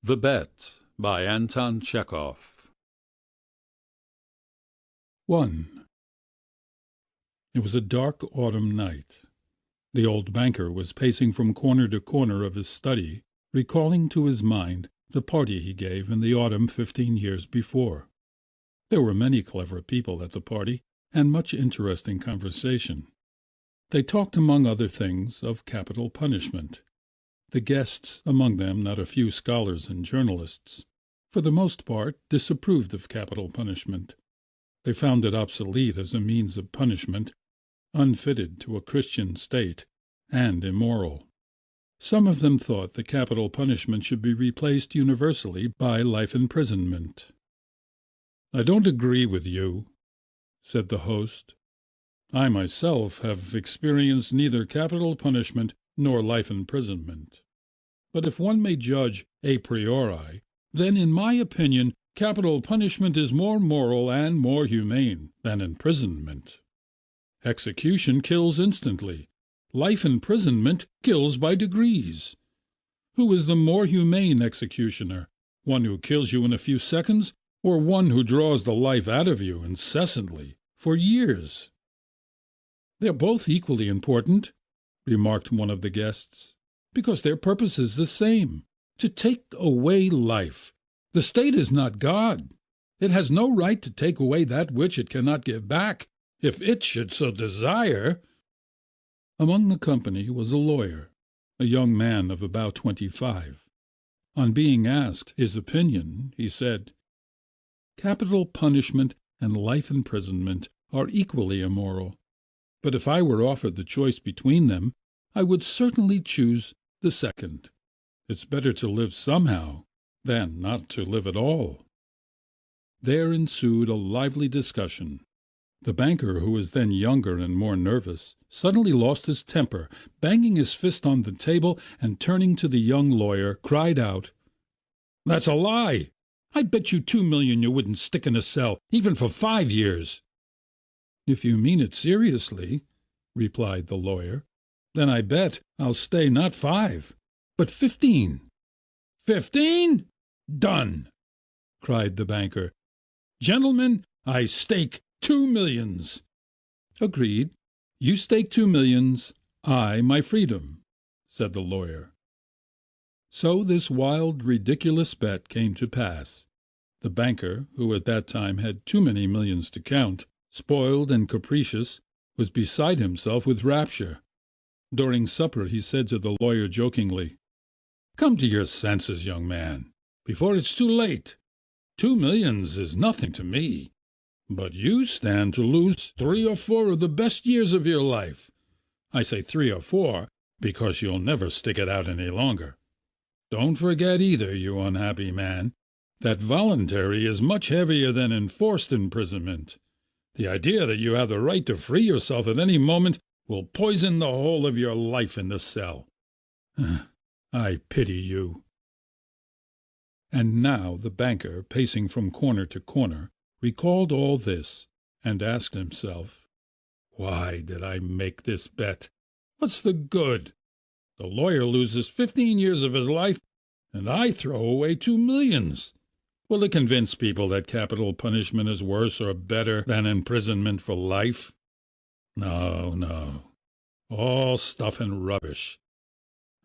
The Bet by Anton Chekhov. 1. It was a dark autumn night. The old banker was pacing from corner to corner of his study, recalling to his mind the party he gave in the autumn 15 years before. There were many clever people at the party, and much interesting conversation. They talked, among other things, of capital punishment. The guests, among them not a few scholars and journalists, for the most part disapproved of capital punishment. They found it obsolete as a means of punishment, unfitted to a Christian state, and immoral. Some of them thought that capital punishment should be replaced universally by life imprisonment. "I don't agree with you," said the host. "I myself have experienced neither capital punishment nor life imprisonment. But if one may judge a priori, then in my opinion capital punishment is more moral and more humane than imprisonment. Execution kills instantly. Life imprisonment kills by degrees. Who is the more humane executioner, one who kills you in a few seconds, or one who draws the life out of you incessantly for years?" "They're both equally important," remarked one of the guests, "because their purpose is the same, to take away life. The state is not God. It has no right to take away that which it cannot give back, if it should so desire." Among the company was a lawyer, a young man of about 25. On being asked his opinion, he said, "Capital punishment and life imprisonment are equally immoral, but if I were offered the choice between them, I would certainly choose the second. It's better to live somehow than not to live at all." There ensued a lively discussion. The banker, who was then younger and more nervous, suddenly lost his temper, banging his fist on the table, and turning to the young lawyer, cried out, "That's a lie! I bet you 2 million you wouldn't stick in a cell, even for 5 years." "If you mean it seriously," replied the lawyer, "then I bet I'll stay not 5, but 15. 15? Done!" cried the banker. "Gentlemen, I stake 2 millions. "Agreed. You stake 2 millions, I my freedom," said the lawyer. So this wild, ridiculous bet came to pass. The banker, who at that time had too many millions to count, spoiled and capricious, was beside himself with rapture. During supper he said to the lawyer jokingly, "Come to your senses, young man, before it's too late. 2 millions is nothing to me, but you stand to lose 3 or 4 of the best years of your life. I say 3 or 4 because you'll never stick it out any longer. Don't forget either, you unhappy man, that voluntary is much heavier than enforced imprisonment. The idea that you have the right to free yourself at any moment will poison the whole of your life in the cell. I pity you." And now the banker, pacing from corner to corner, recalled all this, and asked himself, "Why did I make this bet? What's the good? The lawyer loses 15 years of his life, and I throw away 2 millions. Will it convince people that capital punishment is worse or better than imprisonment for life? No, no. All stuff and rubbish.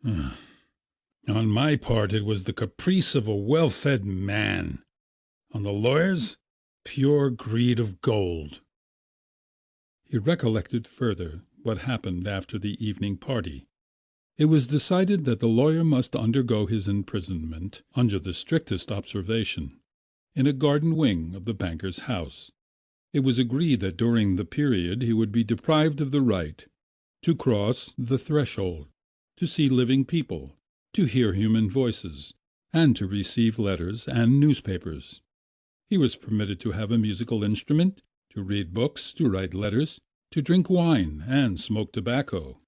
On my part it was the caprice of a well-fed man. On the lawyer's, pure greed of gold." He recollected further what happened after the evening party. It was decided that the lawyer must undergo his imprisonment, under the strictest observation, in a garden wing of the banker's house. It was agreed that during the period he would be deprived of the right to cross the threshold, to see living people, to hear human voices, and to receive letters and newspapers. He was permitted to have a musical instrument, to read books, to write letters, to drink wine and smoke tobacco.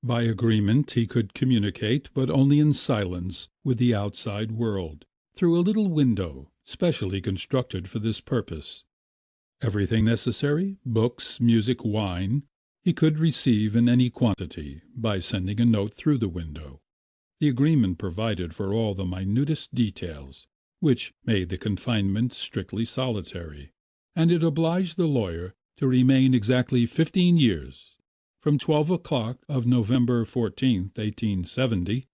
By agreement he could communicate, but only in silence, with the outside world, through a little window specially constructed for this purpose. Everything necessary, books, music, wine, he could receive in any quantity by sending a note through the window. The agreement provided for all the minutest details, which made the confinement strictly solitary, and it obliged the lawyer to remain exactly 15 years, from 12 o'clock of November 14, 1870,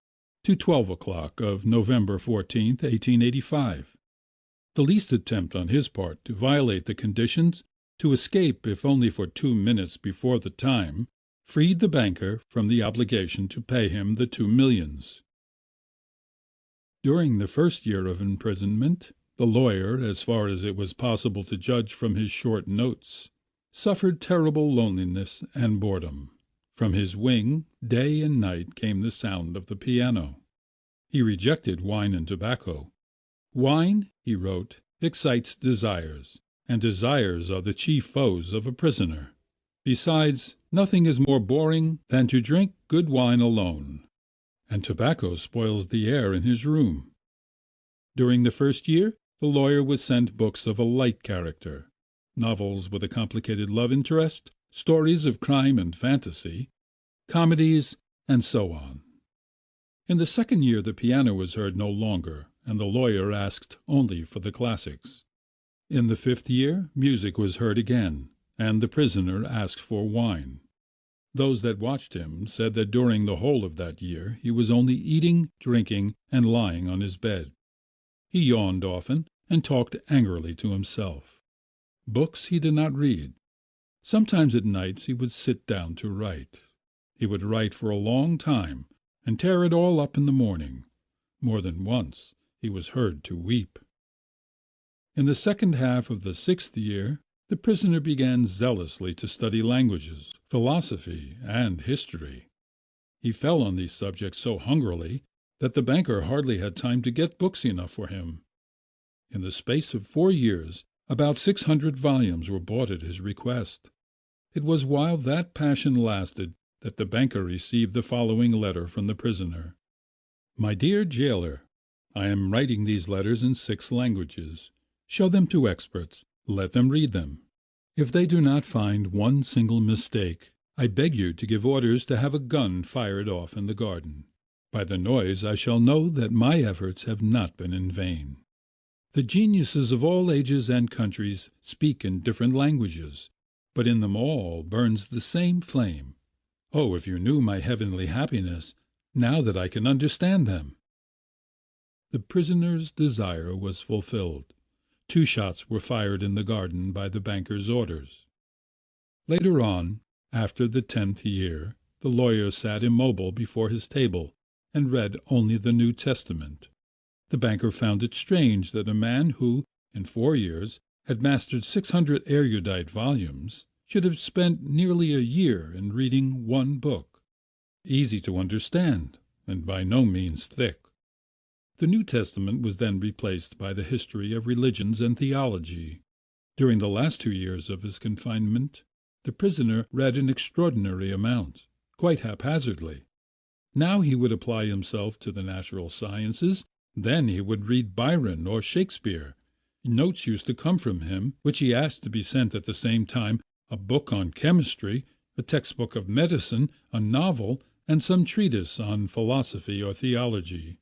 to 12 o'clock of November 14, 1885. The least attempt on his part to violate the conditions, to escape if only for 2 minutes before the time, freed the banker from the obligation to pay him the 2 millions. During the first year of imprisonment, the lawyer, as far as it was possible to judge from his short notes, suffered terrible loneliness and boredom. From his wing, day and night came the sound of the piano. He rejected wine and tobacco. Wine, he wrote, excites desires, and desires are the chief foes of a prisoner. Besides, nothing is more boring than to drink good wine alone, and tobacco spoils the air in his room. During the first year, the lawyer was sent books of a light character, novels with a complicated love interest, stories of crime and fantasy, comedies, and so on. In the second year the piano was heard no longer, and the lawyer asked only for the classics. In the fifth year music was heard again, and the prisoner asked for wine. Those that watched him said that during the whole of that year he was only eating, drinking, and lying on his bed. He yawned often and talked angrily to himself. Books he did not read. Sometimes at nights he would sit down to write. He would write for a long time and tear it all up in the morning. More than once he was heard to weep. In the second half of the sixth year, the prisoner began zealously to study languages, philosophy, and history. He fell on these subjects so hungrily that the banker hardly had time to get books enough for him. In the space of 4 years, about 600 volumes were bought at his request. It was while that passion lasted that the banker received the following letter from the prisoner. My dear jailer, I am writing these letters in 6 languages. Show them to experts. Let them read them. If they do not find one single mistake, I beg you to give orders to have a gun fired off in the garden. By the noise I shall know that my efforts have not been in vain. The geniuses of all ages and countries speak in different languages, but in them all burns the same flame. Oh, if you knew my heavenly happiness, now that I can understand them! The prisoner's desire was fulfilled. 2 shots were fired in the garden by the banker's orders. Later on, after the 10th year, the lawyer sat immobile before his table and read only the New Testament. The banker found it strange that a man who, in 4 years, had mastered 600 erudite volumes, should have spent nearly a year in reading one book, easy to understand and by no means thick. The New Testament was then replaced by the history of religions and theology. During the last 2 years of his confinement, the prisoner read an extraordinary amount, quite haphazardly. Now he would apply himself to the natural sciences, then he would read Byron or Shakespeare. Notes used to come from him, which he asked to be sent at the same time, a book on chemistry, a textbook of medicine, a novel, and some treatise on philosophy or theology.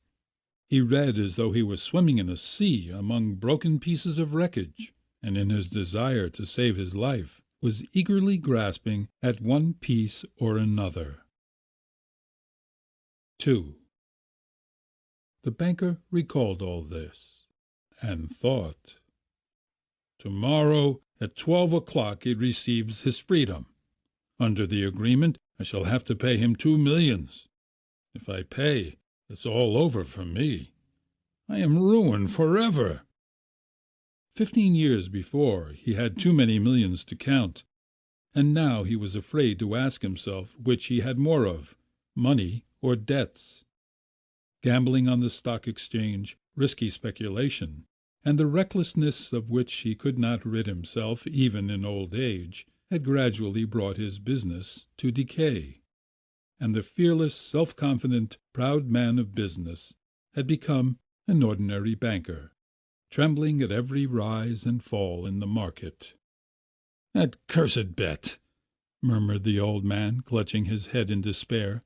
He read as though he were swimming in a sea among broken pieces of wreckage, and in his desire to save his life was eagerly grasping at one piece or another. 2. The banker recalled all this, and thought, Tomorrow at 12 o'clock he receives his freedom. Under the agreement I shall have to pay him 2 millions. If I pay, it's all over for me. I am ruined forever. 15 years before he had too many millions to count, and now he was afraid to ask himself which he had more of, money or debts. Gambling on the stock exchange, risky speculation, and the recklessness of which he could not rid himself even in old age, had gradually brought his business to decay, and the fearless, self-confident, proud man of business had become an ordinary banker, trembling at every rise and fall in the market. "That cursed bet!" murmured the old man, clutching his head in despair.